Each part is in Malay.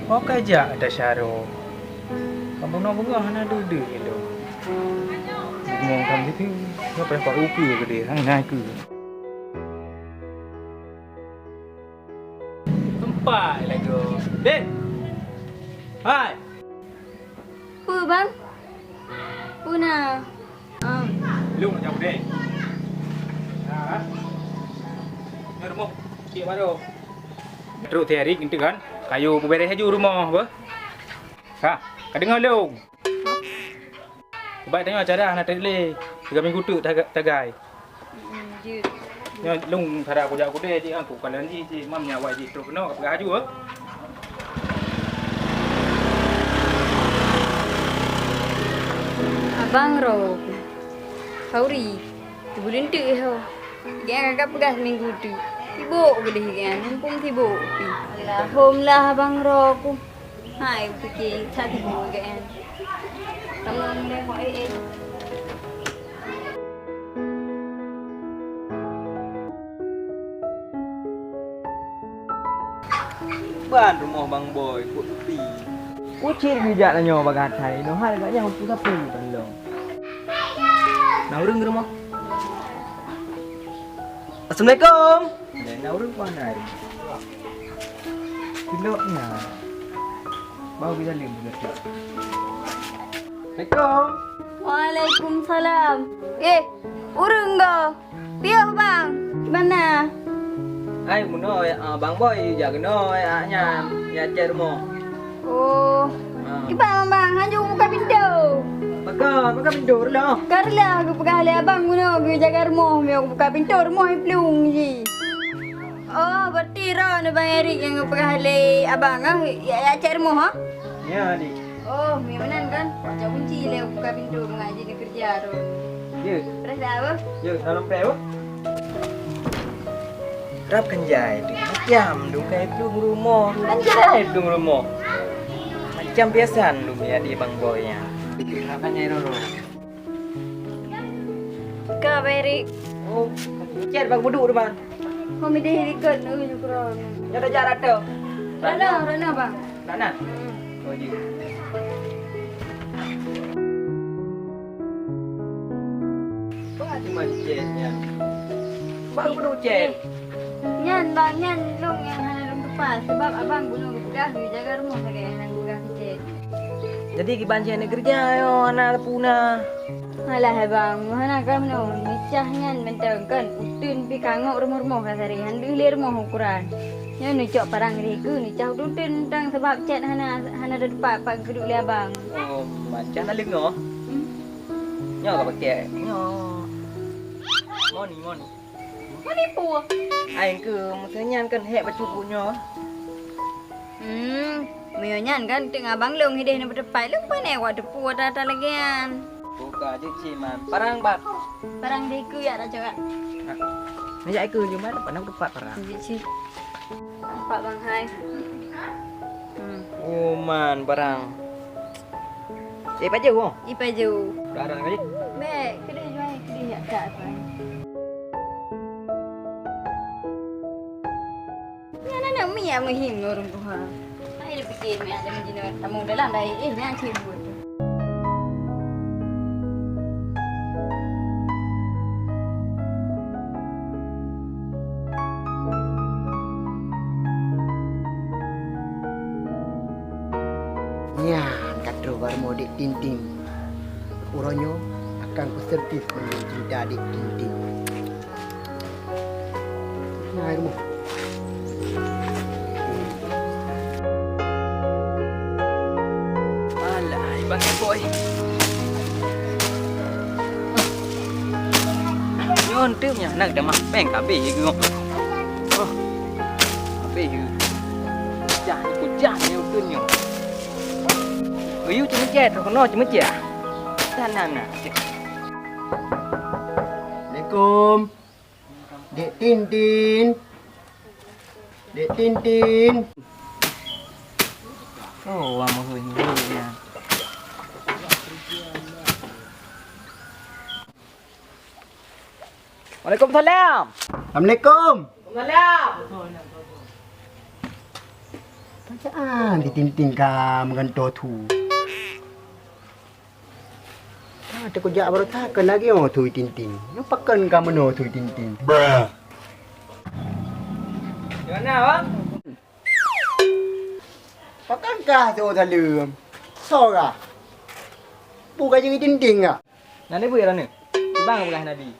Oke aja ada syaro. Bunga-bunga hana dudu gitu. Ngomong kamu itu ngapa yang kau upi gede, hang naku. Tempat lagi. Dek. Hai. Apa bang? Puna. Lu nak jawab dek. Ha. Ni rumah. Cik baru. Terus tiari gitu kan. Kayu beres aja rumah apa? Ha, kau dengar lu. Baik tengok cara nak tadi 3 minggu tu tagai. Jut. Nya lung thara aku jak aku deh aku kalau ni ji mam nya wai ji tu kena kat gaju ah. Abang ro. Hauri. Bulan tu ho. Gang agak pegas minggu tu. Tibuk boleh kan. Mumpung tibuk pi. Alah, home lah abang ro aku. Hai fikir tak tibuk kan. Tolong dia buat Ban rumah Bang Boy kut tepi. Ucir bijak lah nyawa bagatai. No hal agaknya aku sapu tolong. Nah urang ke rumah. Assalamualaikum. Nah urang mana hari? Piloknya. Bau bisa lim juga. Assalamualaikum. Waalaikumsalam. Urang go. Piau bang. Gimana? Ai muno Bang Boy jaga no nya cek rumah. Oh. Gimana bang? Hanya buka pintu. Maka pintu dah. Karla aku pegang abang guna aku jaga rumah. Aku buka pintu rumah pelung je. Oh, berarti Ron Bang Erik yang pegang abang ah. Ya cek rumah ha? Ya adik. Oh, memang kan. Macam kunci le buka pintu mengaji di kerja Ron. Ya. Terus dah apa? Ya dalam preo. Rap kenjai tu macam tu kayak pelung rumah. Kenjai pelung rumah. Macam biasa tu ya di Bang Boy nya. Rap kenjai dulu. Kak Bang Erik. Oh, cek Bang Budu depan. Kau mesti ikut nu Ron. Ya dah jarak tu. Rana bang. Nana. Oh ji. Apa cuma ceknya? Bang Budu cek. Nyan bang nyan long yang hana long tepat sebab abang guna pegang jaga rumah saya yang pegang kecil. Jadi kibanci ni kerja yo anak puna. Alah bang, mana kan no mecah nyan mentang kan utun pi kangok rumah-rumah kasari handu le rumah ukuran. Nya nu cok parang riku ni cah utun tang sebab chat hana ada depan pak geduk le abang. Oh, macam nak lengo. Nyo ka pakai. Nyo. Moni. Mana pu? Aing ke maksudnya kan hek baju punya. Mio nyan kan tengah abang long hideh na depan lu mana wa depu data lagian. Buka je ciman. Parang bat. Parang riku ya dah cakap. Ngajak aku je mana pandang depan parang. Ji. Pak bang hai. Oh man parang. Aja wo. Ipa jauh. Darah ngaji. Baik, kedai jual kedai ya kat apa? Nak mi yang mahim orang tu ha. Saya dah fikir mi ada menjina tamu dalam dah nak cibu tu. Ya, kata baru mau dik tintin. Uronyo akan kusertif menjadi cinta dik tintin. Nah, rumah. Alai Bang Boy. Nyon tu nya nak dah mak peng kabeh je gong. Oh. Kabeh je. Jah ku jah ni utun nyo. Uyu cuma cek tu kono cuma cek. Tanang nak. Assalamualaikum. Dek Tintin. Dek Tintin. Oh, wa mo hoi ya. Waalaikumsalam. Assalamualaikum. Waalaikumsalam. Macam di tinting ka mengentor tu. Ada kejap baru takkan lagi orang tu tinting. Yang pakan ka meno tu tinting. Gimana bang? Pakan ka tu dalam. Sora. Bukan jadi tinting ah. Nanti bu ya ni. Bang bukan Nabi.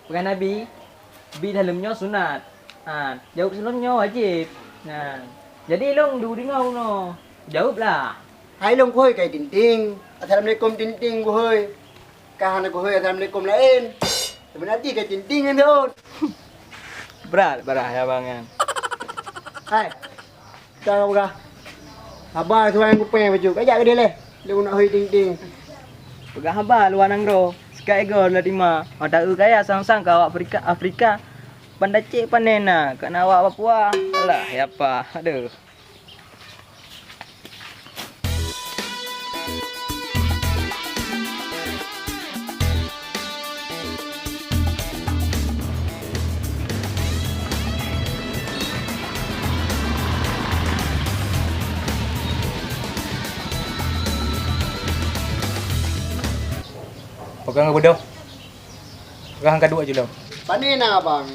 Bukan Nabi. Bi dalamnya sunat. Jawab sunatnya wajib. Nah, jadi long du dengar no. Jawablah. Hai long koi kai tinting. Assalamualaikum tinting ku hoi. Kahan aku hoi assalamualaikum lain. Sebenarnya kai tinting kan tu. Berat ya bang kan. Hai. Kau buka. Abah tu yang kupeng baju. Kajak ke dia leh. Dia nak hoi ting-ting. Pegang haba luar nangro. Sekai go lah lima. Ada kaya sang-sang kau Afrika. Pandai cik panena. Kak nak awak Papua. Alah, ya apa. Aduh. Pegang apa dah? Pegang angka 2 je dah. Panena bang.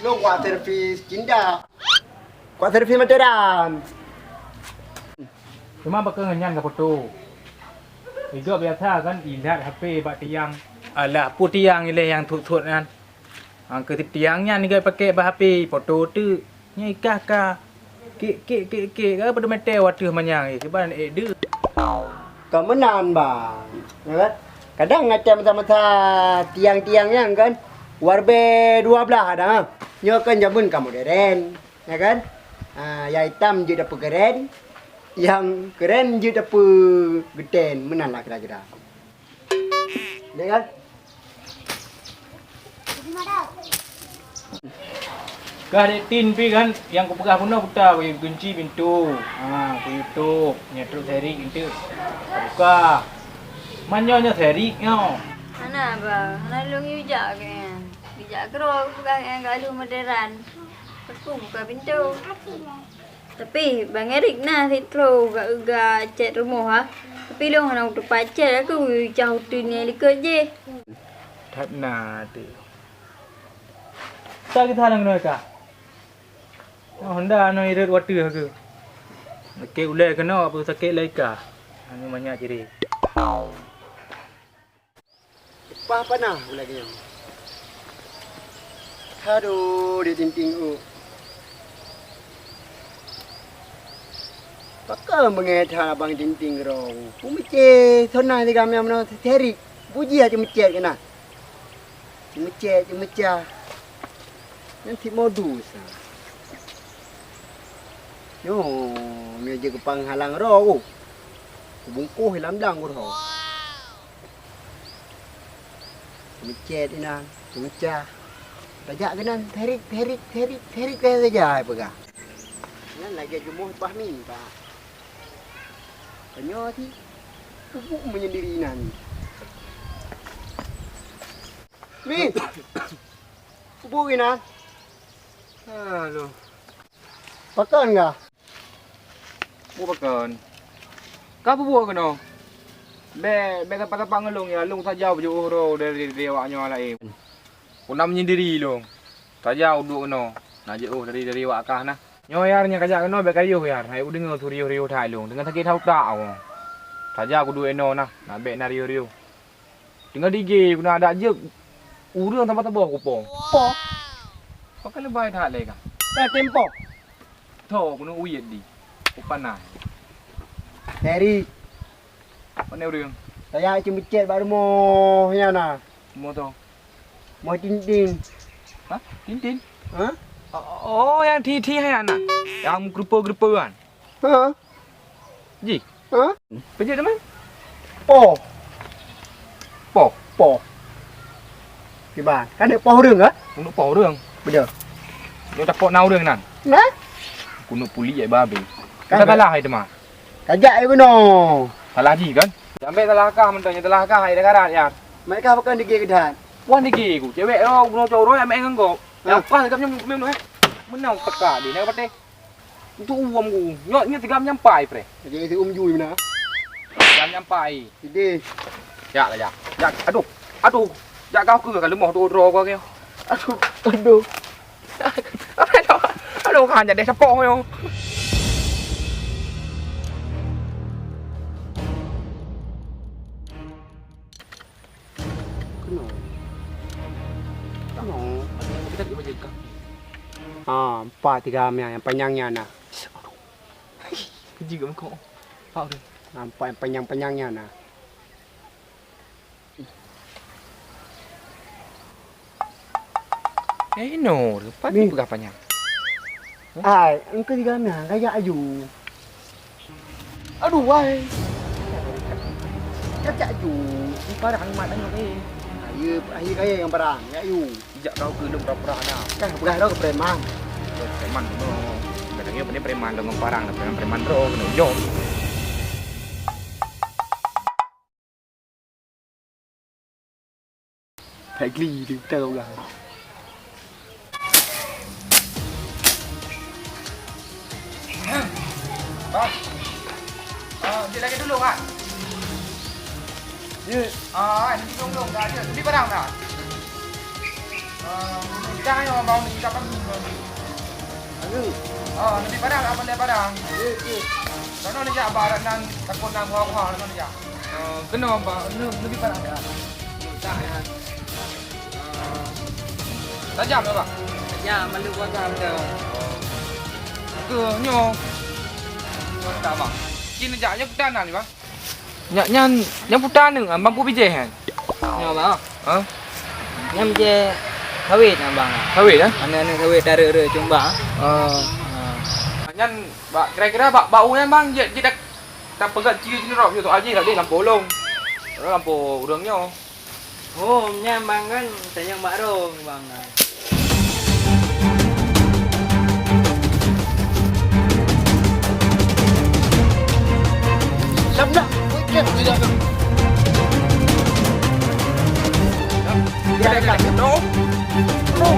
Long kuat servis cinta. Kuat servis Mataram. Cuma pegang nyan ke foto. Itu biasa kan lihat HP bak tiang. Alah, pu tiang ni yang thut-thut kan. Angka tiangnya ni pakai bah HP foto tu. Nyai kakak. Ke ke pada meter water manyang ke ban de. Kau menan bang. Ya kan? Kadang macam masa-masa tiang-tiangnya kan. Warbe 12 ada. Nyo kan jamun kamu deren. Ya kan? Yang hitam je dapat keren. Yang keren je dapat geden. Menan lah kira-kira. Ya kan? Kah ada tin pi kan yang ku pegang punya putar ku kunci pintu. Ku YouTube nyetruk seri itu. Buka. Manyonya seri nyo. Ana ba, ana long ijak kan. Ijak kero bukan yang galu moderan. Aku buka pintu. Tapi Bang Erik nah sitro ga chat rumah ha. Tapi long nak tu pacar aku jauh tu ni likut je. Thật na tu. Sa kita nang noi ka. Honda noi red water ke. Ke ulai kena apa sakit lai ka. Anu banyak ciri. Apa nah lagi yang. Aduh, dia tinting u. Pakam mengeta abang tinting rong. Pumice sona di kami amno seri. Puji aja mecet kena. Mecet. Nanti modus. Yo, meja ke panghalang roh. Bungkuh hilang dang ku roh. Mecet ina, mecah. Tajak kenan, terik kaya saja pegah. Nan lagi jumuh pahmi, Pak. Penyo ti pupuk menyendiri nan. Mi. Pupuk ina. Halo. Pakan enggak? Bukan. Kau buat kena. Be tempat-tempat ngelung ya, lung saja baju ro dari awaknya lain. Kuna menyendiri long. Saja uduk kena. Nak je dari awak kah nah. Nyoyarnya kajak kena be kayu yar. Hai udeng tu riu thai long. Dengan sakit hau tak awak. Saja aku duit eno nah. Nak be na riu. Tinggal DJ kuna ada je. Urang tempat tebah kupong. Po. Kau kan lebay tak leh kah? Tak tempo. Tho kuna uyet di. Upanai. Teri. Mana urang? Saya cuma chat baru mau ya na. Mau tu. Mau tinting. Hah? Tintin? Ha? Oh, yang ti hai anak. Yang grupo-grupoan. Ha? Ji. Ha? Pejat teman? Po. Po. Kiban. Kan ada po rừng á. Untuk po urang. Bây giờ. Yo tak po nau urang nan. Nah. Kuno puli ai babe. Kan Kita kalah hai teman. Kajak aku no. Salah ji kan? Sampai salah kah mentanya salah kah hai dekat ya. Mereka bukan digi kedan. Wan digi ku. Cewek lo kuno cowok ame engkau. Yang pas dekat nyum noi. Menang teka di nak pate. Itu uam ku. Nyoknya 3 nyampai, pre. Jadi yui mana? 3 nyampai. Jadi Ya lah ya. Ya, aduh. Aduh. Ya kau ke kalau mau tu ro kau kêu. Aduh. Aduh kan jadi sepok kau. Kita di baca kau. ah, 4 3 yang panjangnya nah. Juga kau. Faham tu. Nampak yang panjang-panjangnya nah. No, lepas ni pegang panjang. Ai, engkau 3 kayak aju. Aduh, wai. Cak aju. Parang mat dengan ni. Ayo kaya yang barang, ya aju. Sejak kau ke dalam perang dah. Kan pegang dah ke preman. Preman tu. Kadang-kadang benda preman dengan parang, preman ro kena jom. Phải ghi được tao là. Bang. Dia lagi dulu kan? Ya, Nanti dulu dah dia. Beli barang dah. Jangan yang mau ni dapat ni. aduh. Nanti barang apa dia barang? Ya, ya. Kalau ni jak barang nan takut nan hawa-hawa nan jak. Kena apa? Lebih barang dah. Tak ya. Tajam ke bang? Ya, malu gua kan dah. Ke nyo. Tak bang. Kini jaknya putan ni bang. Yang putan ni mampu bijih kan? Ya bang. Ha? Nyam je sawit bang. Sawit dah? Ana sawit dara Jombang. Nyan bak kira-kira bau nyan bang je tak pegat ciri ni rok tu aje tak dia lampu long. Lampu urangnya. Oh, nyam bang kan tanyang baru bang. Sabda. Okey, tidak ada. Ya, no. No.